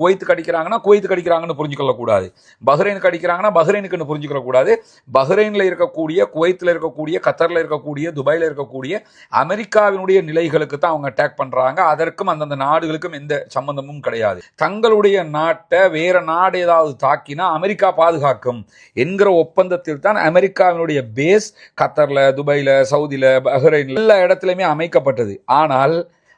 குவைத்துக்கு அடிக்கிறாங்கன்னா குவைத்துக்கு அடிக்கிறாங்கன்னு புரிஞ்சுக்கொள்ளக்கூடாது, பஹ்ரைனுக்கு அடிக்கிறாங்கன்னா பஹ்ரைனுக்குன்னு புரிஞ்சுக்கொள்ளக்கூடாது. பஹ்ரைனில் இருக்கக்கூடிய, குவைத்தில் இருக்கக்கூடிய, கத்தரில் இருக்கக்கூடிய, துபாயில் இருக்கக்கூடிய அமெரிக்காவினுடைய நிலைகளுக்கு தான் அவங்க அட்டாக் பண்றாங்க. அதற்கும் அந்தந்த நாடுகளுக்கும் எந்த சம்பந்தமும் கிடையாது. தங்களுடைய நாட்டை வேற நாடு ஏதாவது தாக்கினா அமெரிக்கா பாதுகாக்கும் என்கிற ஒப்பந்தத்தில் தான் அமெரிக்காவினுடைய பேஸ் கத்தர்ல, துபாயில, சவுதியில, பஹ்ரைன்ல எல்லா இடத்துலையுமே அமைக்கப்பட்டது. ஆனால்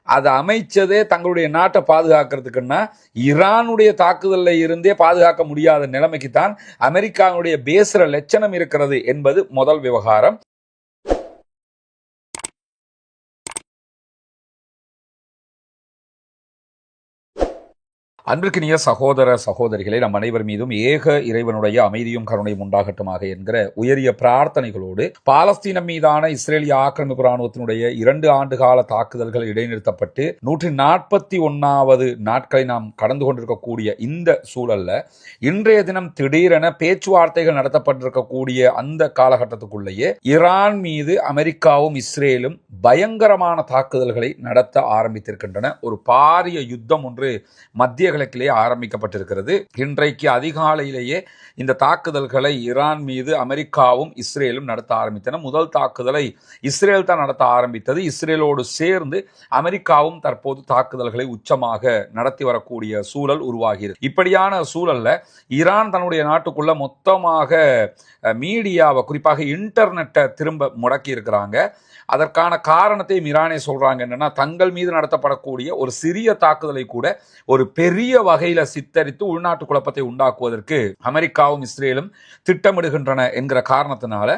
அதை அமைச்சதே தங்களுடைய நாட்டை பாதுகாக்கிறதுக்குன்னா ஈரானுடைய தாக்குதலில் இருந்தே பாதுகாக்க முடியாத நிலைமைக்கு தான் அமெரிக்காவுடைய பேசுற லட்சணம் இருக்கிறது என்பது முதல் விவகாரம். அன்பிற்கினிய சகோதர சகோதரிகளை நம் அனைவர் மீதும் ஏக இறைவனுடைய அமைதியும் கருணையும் உண்டாகட்டுமாக என்கிற உயரிய பிரார்த்தனைகளோடு, பாலஸ்தீனம் மீதான இஸ்ரேலிய ஆக்கிரமிப்பு ராணுவத்தினுடைய 2 ஆண்டு கால தாக்குதல்கள் இடைநிறுத்தப்பட்டு 141வது நாட்களை நாம் கடந்து கொண்டிருக்கக்கூடிய இந்த சூழல்ல இன்றைய தினம் திடீரென பேச்சுவார்த்தைகள் நடத்தப்பட்டிருக்கக்கூடிய அந்த காலகட்டத்துக்குள்ளேயே ஈரான் மீது அமெரிக்காவும் இஸ்ரேலும் பயங்கரமான தாக்குதல்களை நடத்த ஆரம்பித்திருக்கின்றன. ஒரு பாரிய யுத்தம் ஒன்று மத்திய கிழக்கிலே ஆரம்பிக்கப்பட்டிருக்கிறது. இன்றைக்கு அதிகாலையிலேயே இந்த தாக்குதல்களை ஈரான் மீது அமெரிக்காவும் இஸ்ரேலும் நடத்த ஆரம்பித்தன. முதல் தாக்குதலை இஸ்ரேல் தான் நடத்த ஆரம்பித்தது. இஸ்ரேலோடு சேர்ந்து அமெரிக்காவும் தற்போது தாக்குதல்களை உச்சமாக நடத்தி வரக்கூடிய சூழல் உருவாகிறது. இப்படியான சூழல்ல ஈரான் தன்னுடைய நாட்டுக்குள்ள மொத்தமாக மீடியாவை, குறிப்பாக இன்டர்நெட்டை திரும்ப முடக்கி இருக்கிறாங்க. அதற்கான காரணத்தை ஈரானே சொல்றாங்க. என்னன்னா, தங்கள் மீது நடத்தப்படக்கூடிய ஒரு சிறிய தாக்குதலை கூட ஒரு பெரிய வகையில சித்தரித்து உள்நாட்டு குழப்பத்தை உண்டாக்குவதற்கு அமெரிக்காவும் இஸ்ரேலும் திட்டமிடுகின்றன என்கிற காரணத்தினால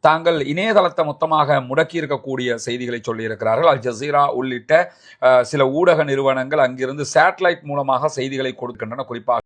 தாங்கள் இணையதளத்தை மொத்தமாக முடக்கி இருக்கக்கூடிய செய்திகளை சொல்லி இருக்கிறார்கள். அல் ஜசீரா உள்ளிட்ட சில ஊடக நிறுவனங்கள் அங்கிருந்து சேட்டலைட் மூலமாக செய்திகளை கொடுக்கின்றன. குறிப்பாக